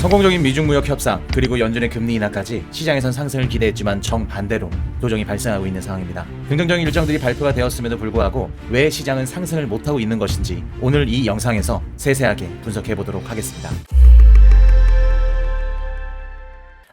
성공적인 미중무역 협상 그리고 연준의 금리 인하까지 시장에선 상승을 기대했지만 정반대로 조정이 발생하고 있는 상황입니다. 긍정적인 일정들이 발표가 되었음에도 불구하고 왜 시장은 상승을 못하고 있는 것인지 오늘 이 영상에서 세세하게 분석해 보도록 하겠습니다.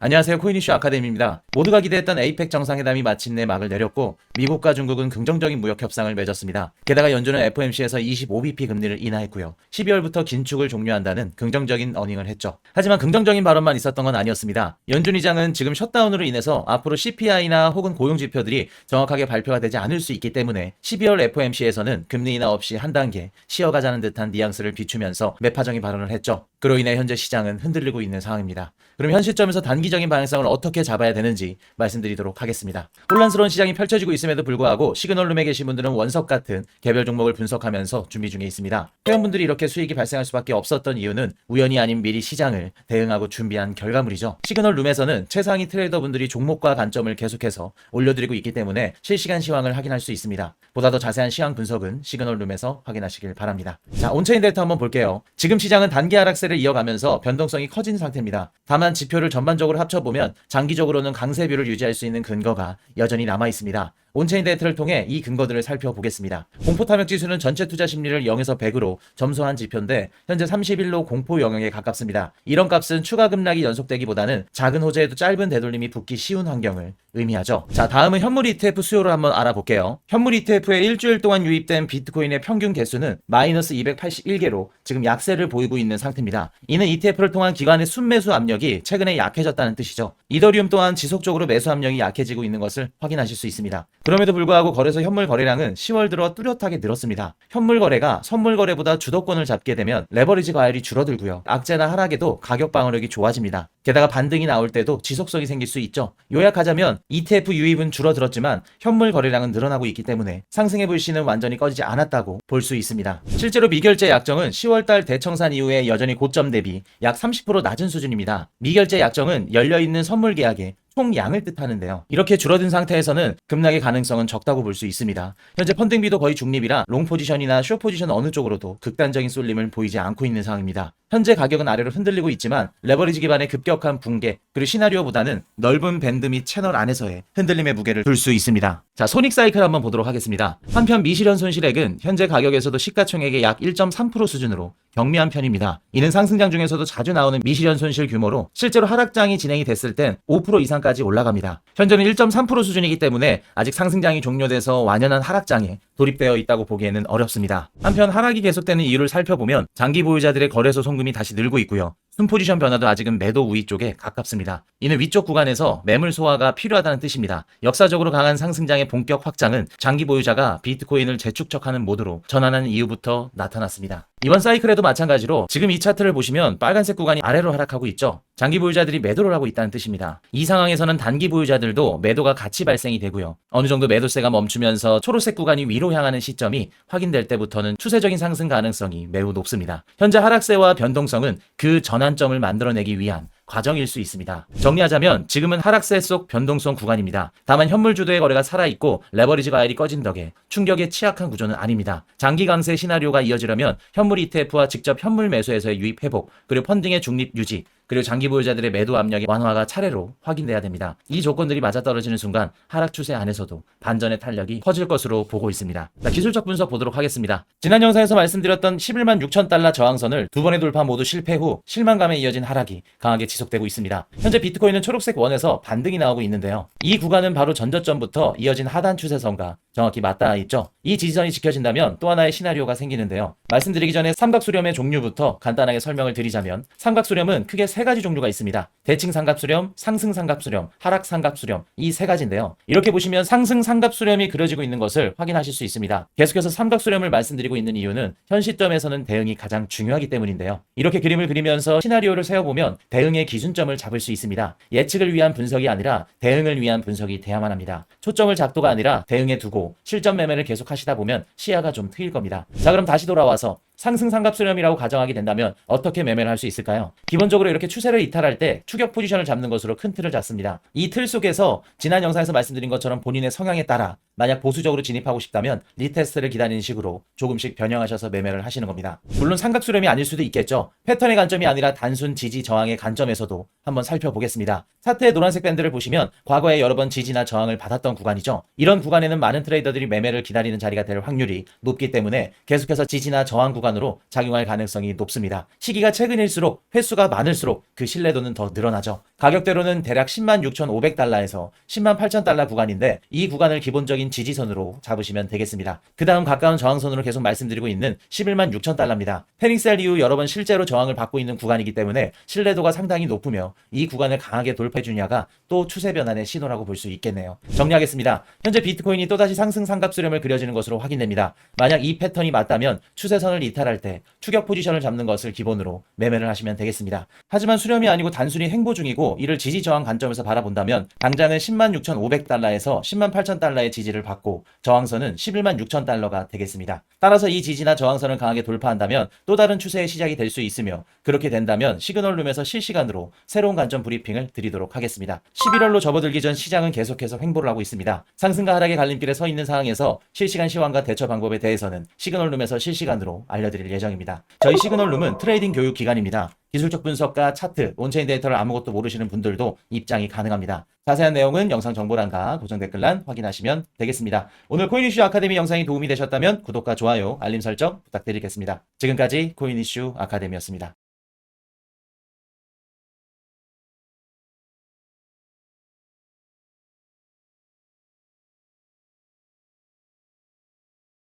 안녕하세요. 코인이슈 아카데미입니다. 모두가 기대했던 에이펙 정상회담이 마침내 막을 내렸고 미국과 중국은 긍정적인 무역 협상을 맺었습니다. 게다가 연준은 FOMC에서 25bp 금리를 인하했고요. 12월부터 긴축을 종료한다는 긍정적인 어닝을 했죠. 하지만 긍정적인 발언만 있었던 건 아니었습니다. 연준 의장은 지금 셧다운으로 인해서 앞으로 CPI나 혹은 고용 지표들이 정확하게 발표가 되지 않을 수 있기 때문에 12월 FOMC에서는 금리 인하 없이 한 단계 쉬어가자는 듯한 뉘앙스를 비추면서 매파적인 발언을 했죠. 그로 인해 현재 시장은 흔들리고 있는 상황입니다. 그럼 현 시점에서 단기적인 방향성을 어떻게 잡아야 되는지 말씀드리도록 하겠습니다. 혼란스러운 시장이 펼쳐지고 있음에도 불구하고 시그널룸에 계신 분들은 원석 같은 개별 종목을 분석하면서 준비 중에 있습니다. 회원분들이 이렇게 수익이 발생할 수밖에 없었던 이유는 우연이 아닌 미리 시장을 대응하고 준비한 결과물이죠. 시그널룸에서는 최상위 트레이더분들이 종목과 관점을 계속해서 올려드리고 있기 때문에 실시간 시황을 확인할 수 있습니다. 보다 더 자세한 시황 분석은 시그널룸에서 확인하시길 바랍니다. 자, 온체인 데이터 한번 볼게요. 지금 시장은 단기 하락세를 이어가면서 변동성이 커진 상태입니다. 다만 지표를 전반적으로 합쳐보면 장기적으로는 강세뷰를 유지할 수 있는 근거가 여전히 남아있습니다. 온체인 데이터를 통해 이 근거들을 살펴보겠습니다. 공포탐욕지수는 전체 투자 심리를 0에서 100으로 점수한 지표인데 현재 31로 공포 영역에 가깝습니다. 이런 값은 추가 급락이 연속되기보다는 작은 호재에도 짧은 되돌림이 붙기 쉬운 환경을 의미하죠. 자, 다음은 현물 ETF 수요를 한번 알아볼게요. 현물 ETF에 일주일 동안 유입된 비트코인의 평균 개수는 마이너스 281개로 지금 약세를 보이고 있는 상태입니다. 이는 ETF를 통한 기관의 순매수 압력이 최근에 약해졌다는 뜻이죠. 이더리움 또한 지속적으로 매수 압력이 약해지고 있는 것을 확인하실 수 있습니다. 그럼에도 불구하고 거래소 현물 거래량은 10월 들어 뚜렷하게 늘었습니다. 현물 거래가 선물 거래보다 주도권을 잡게 되면 레버리지 과열이 줄어들고요. 악재나 하락에도 가격 방어력이 좋아집니다. 게다가 반등이 나올 때도 지속성이 생길 수 있죠. 요약하자면 ETF 유입은 줄어들었지만 현물 거래량은 늘어나고 있기 때문에 상승의 불씨는 완전히 꺼지지 않았다고 볼 수 있습니다. 실제로 미결제 약정은 10월달 대청산 이후에 여전히 고점 대비 약 30% 낮은 수준입니다. 미결제 약정은 열려있는 선물 계약에 총량을 뜻하는데요. 이렇게 줄어든 상태에서는 급락의 가능성은 적다고 볼 수 있습니다. 현재 펀딩비도 거의 중립이라 롱 포지션이나 숏 포지션 어느 쪽으로도 극단적인 쏠림을 보이지 않고 있는 상황입니다. 현재 가격은 아래로 흔들리고 있지만 레버리지 기반의 급격한 붕괴 그리고 시나리오보다는 넓은 밴드 및 채널 안에서의 흔들림의 무게를 둘 수 있습니다. 자, 소닉 사이클 한번 보도록 하겠습니다. 한편 미실현 손실액은 현재 가격에서도 시가총액의 약 1.3% 수준으로 경미한 편입니다. 이는 상승장 중에서도 자주 나오는 미실현 손실 규모로 실제로 하락장이 진행이 됐을 땐 5% 이상까지 올라갑니다. 현재는 1.3% 수준이기 때문에 아직 상승장이 종료돼서 완연한 하락장에 돌입되어 있다고 보기에는 어렵습니다. 한편 하락이 계속되는 이유를 살펴보면 장기 보유자들의 거래소 송금이 다시 늘고 있고요. 순 포지션 변화도 아직은 매도 우위 쪽에 가깝습니다. 이는 위쪽 구간에서 매물 소화가 필요하다는 뜻입니다. 역사적으로 강한 상승장의 본격 확장은 장기 보유자가 비트코인을 재축적하는 모드로 전환하는 이후부터 나타났습니다. 이번 사이클에도 마찬가지로 지금 이 차트를 보시면 빨간색 구간이 아래로 하락하고 있죠. 장기 보유자들이 매도를 하고 있다는 뜻입니다. 이 상황에서는 단기 보유자들도 매도가 같이 발생이 되고요. 어느 정도 매도세가 멈추면서 초록색 구간이 위로 향하는 시점이 확인될 때부터는 추세적인 상승 가능성이 매우 높습니다. 현재 하락세와 변동성은 그 전환점을 만들어내기 위한 과정일 수 있습니다. 정리하자면 지금은 하락세 속 변동성 구간입니다. 다만 현물 주도의 거래가 살아있고 레버리지 과열이 꺼진 덕에 충격에 취약한 구조는 아닙니다. 장기 강세 시나리오가 이어지려면 현물 ETF와 직접 현물 매수에서의 유입 회복 그리고 펀딩의 중립 유지 그리고 장기 보유자들의 매도 압력의 완화가 차례로 확인돼야 됩니다. 이 조건들이 맞아떨어지는 순간 하락 추세 안에서도 반전의 탄력이 커질 것으로 보고 있습니다. 자, 기술적 분석 보도록 하겠습니다. 지난 영상에서 말씀드렸던 11만 6천 달러 저항선을 두 번의 돌파 모두 실패 후 실망감에 이어진 하락이 강하게 지속되고 있습니다. 현재 비트코인은 초록색 원에서 반등이 나오고 있는데요. 이 구간은 바로 전저점부터 이어진 하단 추세선과 정확히 맞닿아 있죠. 이 지지선이 지켜진다면 또 하나의 시나리오가 생기는데요. 말씀드리기 전에 삼각수렴의 종류부터 간단하게 설명을 드리자면 삼각수렴은 크게 세 가지 종류가 있습니다. 대칭 삼각수렴, 상승 삼각수렴, 하락 삼각수렴 이 세 가지인데요. 이렇게 보시면 상승 삼각수렴이 그려지고 있는 것을 확인하실 수 있습니다. 계속해서 삼각수렴을 말씀드리고 있는 이유는 현 시점에서는 대응이 가장 중요하기 때문인데요. 이렇게 그림을 그리면서 시나리오를 세워보면 대응의 기준점을 잡을 수 있습니다. 예측을 위한 분석이 아니라 대응을 위한 분석이 돼야만 합니다. 초점을 작도가 아니라 대응에 두고 실전 매매를 계속 하시다 보면 시야가 좀 트일 겁니다. 자, 그럼 다시 돌아와서 상승삼각 수렴이라고 가정하게 된다면 어떻게 매매를 할 수 있을까요? 기본적으로 이렇게 추세를 이탈할 때 추격 포지션을 잡는 것으로 큰 틀을 잡습니다. 이 틀 속에서 지난 영상에서 말씀드린 것처럼 본인의 성향에 따라 만약 보수적으로 진입하고 싶다면 리테스트를 기다리는 식으로 조금씩 변형하셔서 매매를 하시는 겁니다. 물론 삼각 수렴이 아닐 수도 있겠죠. 패턴의 관점이 아니라 단순 지지 저항의 관점에서도 한번 살펴보겠습니다. 차트의 노란색 밴드를 보시면 과거에 여러 번 지지나 저항을 받았던 구간이죠. 이런 구간에는 많은 트레이더들이 매매를 기다리는 자리가 될 확률이 높기 때문에 계속해서 지지나 저항 구간으로 작용할 가능성이 높습니다. 시기가 최근일수록 횟수가 많을수록 그 신뢰도는 더 늘어나죠. 가격대로는 대략 106,500달러에서 108,000달러 구간인데 이 구간을 기본적인 지지선으로 잡으시면 되겠습니다. 그 다음 가까운 저항선으로 계속 말씀드리고 있는 116,000달러입니다. 패닉셀 이후 여러 번 실제로 저항을 받고 있는 구간이기 때문에 신뢰도가 상당히 높으며 이 구간을 강하게 돌파해 주냐가 또 추세 변환의 신호라고 볼 수 있겠네요. 정리하겠습니다. 현재 비트코인이 또다시 상승 삼각 수렴을 그려지는 것으로 확인됩니다. 만약 이 패턴이 맞다면 추세선을 이탈할 때 추격 포지션을 잡는 것을 기본으로 매매를 하시면 되겠습니다. 하지만 수렴이 아니고 단순히 횡보 중이고 이를 지지 저항 관점에서 바라본다면 당장은 106,500달러에서 108,000달러의 지지를 받고 저항선은 116,000달러가 되겠습니다. 따라서 이 지지나 저항선을 강하게 돌파한다면 또 다른 추세의 시작이 될 수 있으며 그렇게 된다면 시그널룸에서 실시간으로 새로운 관점 브리핑을 드리도록 하겠습니다. 11월로 접어들기 전 시장은 계속해서 횡보를 하고 있습니다. 상승과 하락의 갈림길에 서 있는 상황에서 실시간 시황과 대처 방법에 대해서는 시그널룸에서 실시간으로 알려드릴 예정입니다. 저희 시그널룸은 트레이딩 교육 기관입니다. 기술적 분석과 차트, 온체인 데이터를 아무것도 모르시는 분들도 입장이 가능합니다. 자세한 내용은 영상 정보란과 고정 댓글란 확인하시면 되겠습니다. 오늘 코인 이슈 아카데미 영상이 도움이 되셨다면 구독과 좋아요, 알림 설정 부탁드리겠습니다. 지금까지 코인 이슈 아카데미였습니다.